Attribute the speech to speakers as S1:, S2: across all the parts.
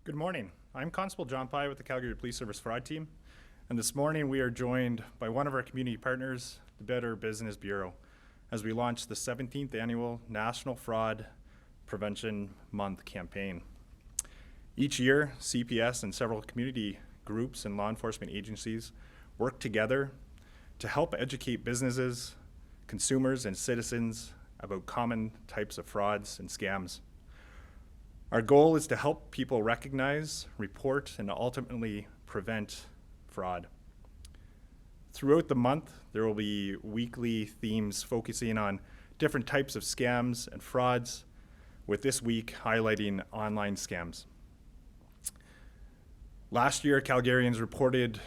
S1: Good morning. I'm Constable John Pye with the Calgary Police Service Fraud Team, and this morning we are joined by one of our community partners, the Better Business Bureau, as we launch the 17th Annual National Fraud Prevention Month campaign. Each year, CPS and several community groups and law enforcement agencies work together to help educate businesses, consumers, and citizens about common types of frauds and scams. Our goal is to help people recognize, report, and ultimately prevent fraud. Throughout the month, there will be weekly themes focusing on different types of scams and frauds, with this week highlighting online scams. Last year, Calgarians reported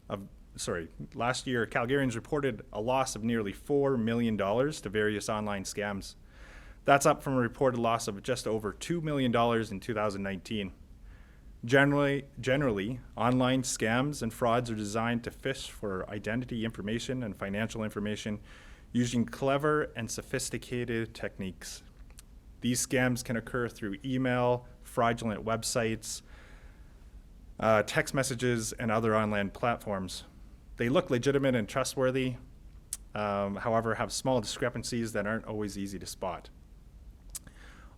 S1: a loss of nearly $4 million to various online scams. That's up from a reported loss of just over $2 million in 2019. Generally, online scams and frauds are designed to fish for identity information and financial information using clever and sophisticated techniques. These scams can occur through email, fraudulent websites, text messages, and other online platforms. They look legitimate and trustworthy, however, have small discrepancies that aren't always easy to spot.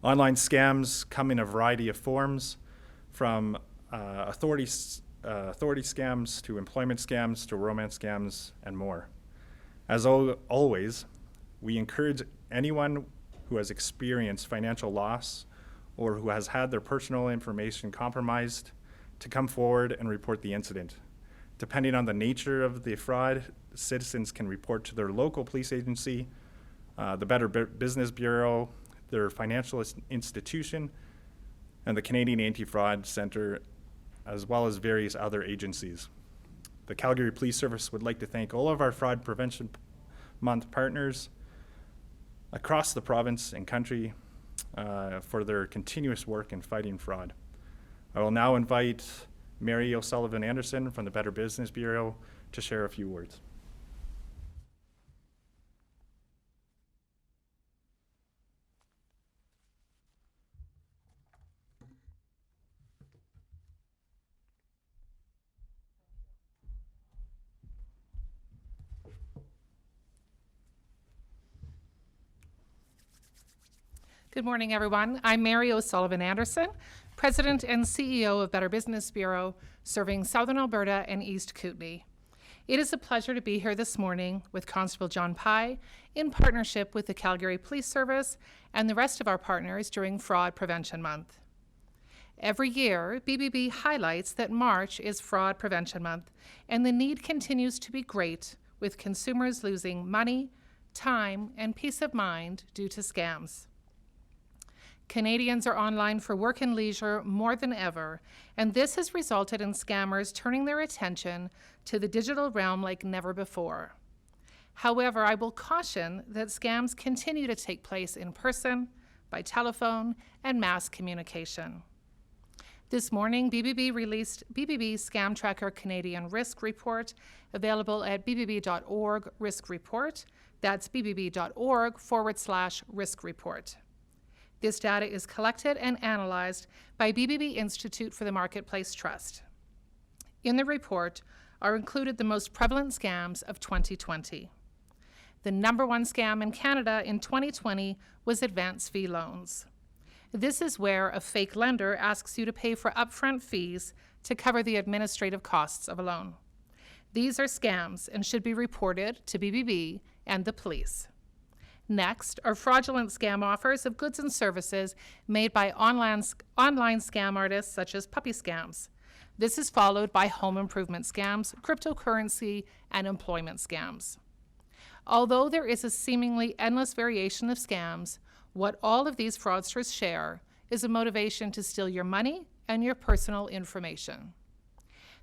S1: Online scams come in a variety of forms, from authority scams to employment scams to romance scams and more. As always, we encourage anyone who has experienced financial loss or who has had their personal information compromised to come forward and report the incident. Depending on the nature of the fraud, citizens can report to their local police agency, the Better Business Bureau, their financial institution, and the Canadian Anti-Fraud Centre, as well as various other agencies. The Calgary Police Service would like to thank all of our Fraud Prevention Month partners across the province and country for their continuous work in fighting fraud. I will now invite Mary O'Sullivan Anderson from the Better Business Bureau to share a few words.
S2: Good morning, everyone. I'm Mary O'Sullivan Anderson, President and CEO of Better Business Bureau, serving Southern Alberta and East Kootenay. It is a pleasure to be here this morning with Constable John Pye in partnership with the Calgary Police Service and the rest of our partners during Fraud Prevention Month. Every year, BBB highlights that March is Fraud Prevention Month, and the need continues to be great, with consumers losing money, time, and peace of mind due to scams. Canadians are online for work and leisure more than ever, and this has resulted in scammers turning their attention to the digital realm like never before. However, I will caution that scams continue to take place in person, by telephone, and mass communication. This morning, BBB released BBB Scam Tracker Canadian Risk Report, available at bbb.org risk report. That's bbb.org/risk report. This data is collected and analyzed by BBB Institute for the Marketplace Trust. In the report are included the most prevalent scams of 2020. The number one scam in Canada in 2020 was advance fee loans. This is where a fake lender asks you to pay for upfront fees to cover the administrative costs of a loan. These are scams and should be reported to BBB and the police. Next are fraudulent scam offers of goods and services made by online scam artists such as puppy scams. This is followed by home improvement scams, cryptocurrency, and employment scams. Although there is a seemingly endless variation of scams, what all of these fraudsters share is a motivation to steal your money and your personal information.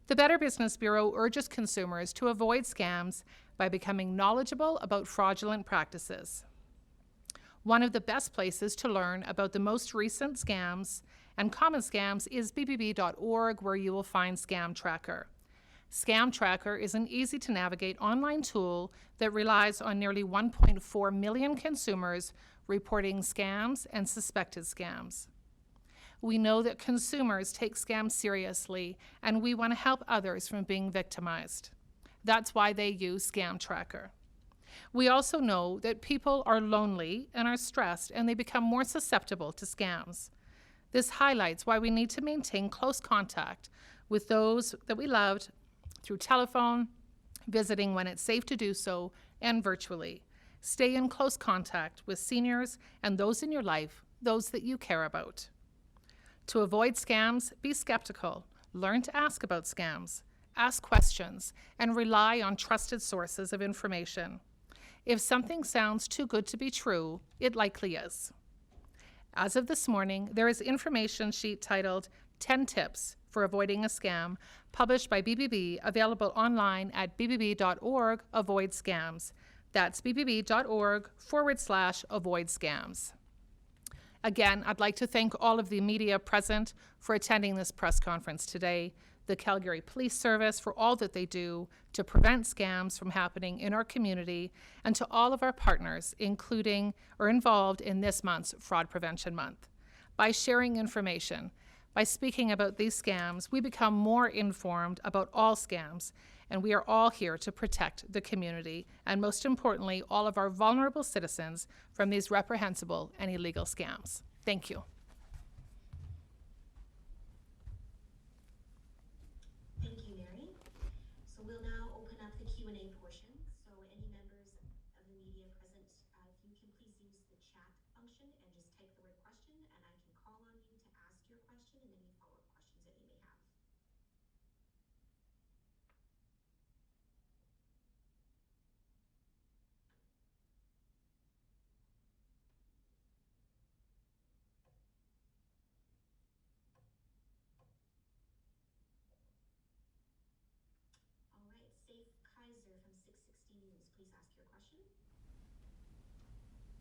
S2: The Better Business Bureau urges consumers to avoid scams by becoming knowledgeable about fraudulent practices. One of the best places to learn about the most recent scams and common scams is bbb.org, where you will find Scam Tracker. Scam Tracker is an easy-to-navigate online tool that relies on nearly 1.4 million consumers reporting scams and suspected scams. We know that consumers take scams seriously, and we want to help others from being victimized. That's why they use Scam Tracker. We also know that people are lonely and are stressed, and they become more susceptible to scams. This highlights why we need to maintain close contact with those that we loved through telephone, visiting when it's safe to do so, and virtually. Stay in close contact with seniors and those in your life, those that you care about. To avoid scams, be skeptical. Learn to ask about scams. Ask questions and rely on trusted sources of information. If something sounds too good to be true, it likely is. As of this morning, there is information sheet titled 10 Tips for Avoiding a Scam, published by BBB, available online at bbb.org avoid scams. That's bbb.org/avoid scams. Again, I'd like to thank all of the media present for attending this press conference today, the Calgary Police Service for all that they do to prevent scams from happening in our community, and to all of our partners, including or involved in this month's Fraud Prevention Month. By sharing information, by speaking about these scams, we become more informed about all scams, and we are all here to protect the community, and most importantly, all of our vulnerable citizens from these reprehensible and illegal scams. Thank you.
S3: Thank you, Mary. So we'll now open up the Q&A portion. So any members of the media present, if you can please use the chat function and just type the word question, and I can call on you to ask your question and any follow-up questions that you may have. All right, Safe Kaiser from 660 News, please ask your question.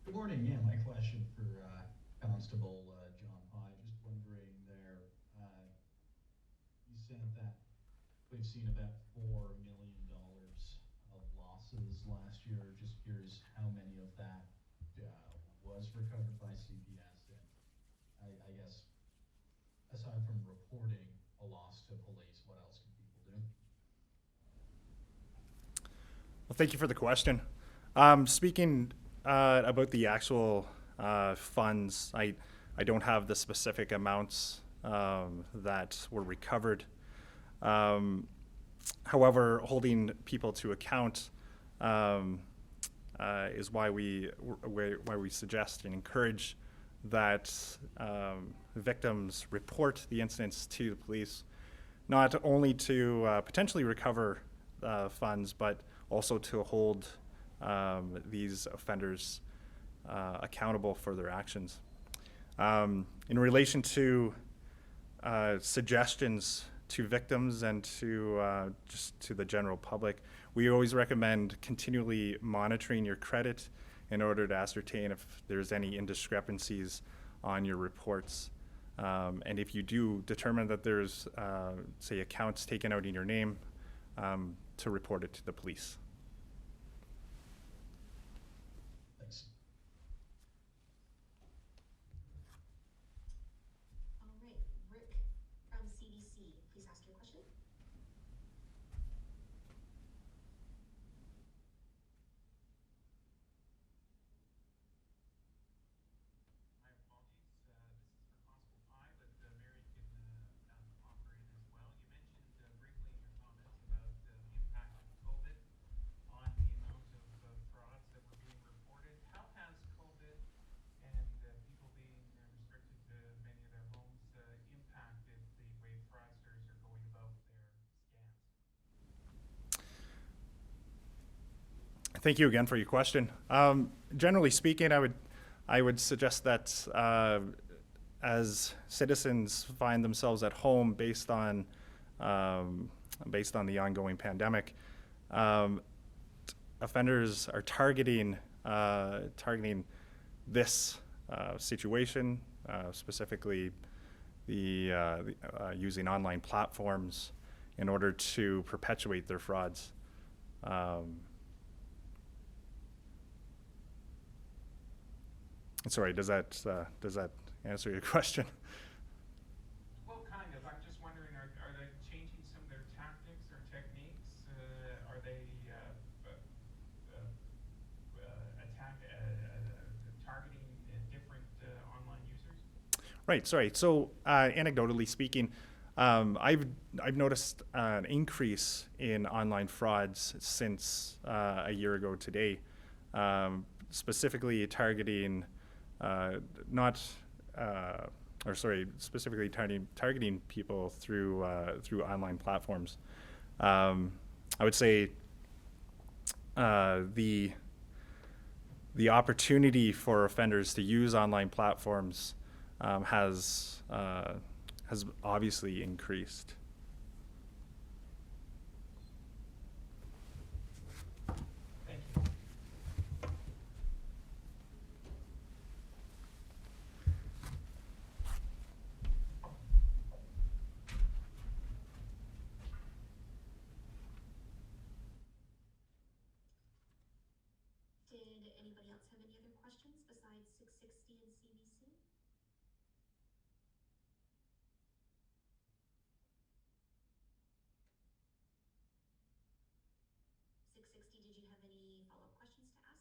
S4: Good morning. Yeah, my question for Constable John Pye. Just wondering there, you said that we've seen about $4 million of losses last year. Just curious how many of that was recovered by CPS, and I guess aside from reporting a loss to police, what else can people do?
S1: Well, thank you for the question. Speaking about the actual funds, I don't have the specific amounts that were recovered. However, holding people to account is why we suggest and encourage that victims report the incidents to the police, not only to potentially recover funds, but also to hold these offenders accountable for their actions. In relation to suggestions to victims and to just to the general public, we always recommend continually monitoring your credit in order to ascertain if there's any indiscrepancies on your reports. And if you do determine that there's, say, accounts taken out in your name, to report it to the police.
S4: Thanks.
S3: All right, Rick from CDC, please ask your question.
S5: My apologies. This is for Constable Pye, but Mary can offer in as well. You mentioned briefly in your comments about the impact of COVID on the amount of frauds that were being reported. How has COVID and people being restricted to many of their homes impacted the way fraudsters are going about their scams?
S1: Thank you again for your question. Generally speaking, I would suggest that as citizens find themselves at home based on the ongoing pandemic, offenders are targeting this situation, specifically the using online platforms in order to perpetuate their frauds. Sorry, does that answer your question?
S5: are they changing some of their tactics or techniques? Are they targeting different online users?
S1: Right. Sorry. So, anecdotally speaking, I've noticed an increase in online frauds since a year ago today, specifically targeting not. Specifically targeting people through online platforms. I would say the opportunity for offenders to use online platforms has obviously increased.
S5: Thank you.
S3: Did anybody else have any other questions besides 660 and CBC? 660, did you have any follow-up questions to ask?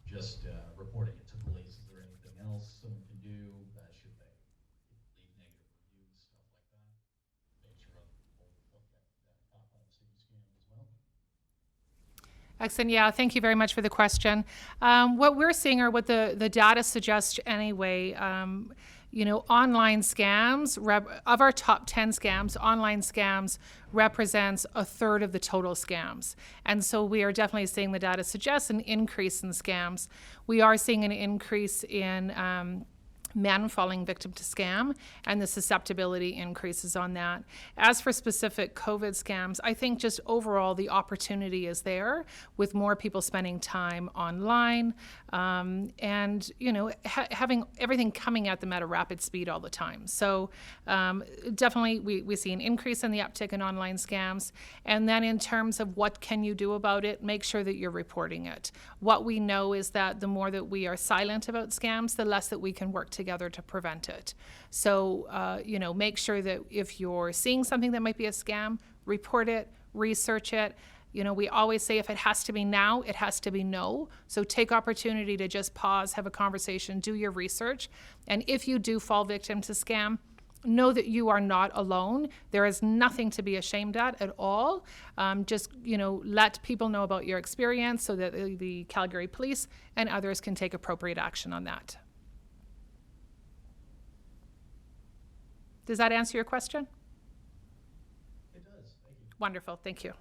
S4: Just reporting it to police. Is there anything else someone can do? Should they leave negative reviews, stuff like that? Make sure other people look at cop out city scams as well.
S2: Excellent. Yeah, thank you very much for the question. What we're seeing, or what the data suggests anyway, online scams, of our top 10 scams, online scams represents a third of the total scams. And so we are definitely seeing the data suggests an increase in scams. We are seeing an increase in men falling victim to scam, and the susceptibility increases on that. As for specific COVID scams, I think just overall the opportunity is there with more people spending time online, and having everything coming at them at a rapid speed all the time. So definitely we see an increase in the uptick in online scams. And then in terms of what can you do about it, make sure that you're reporting it. What we know is that the more that we are silent about scams, the less that we can work together to prevent it. So, make sure that if you're seeing something that might be a scam, report it, research it. We always say if it has to be now, it has to be no. So take opportunity to just pause, have a conversation, do your research. And if you do fall victim to scam, know that you are not alone. There is nothing to be ashamed at all. Just, let people know about your experience so that the Calgary Police and others can take appropriate action on that. Does that answer your question?
S4: It does. Thank you.
S2: Wonderful. Thank you.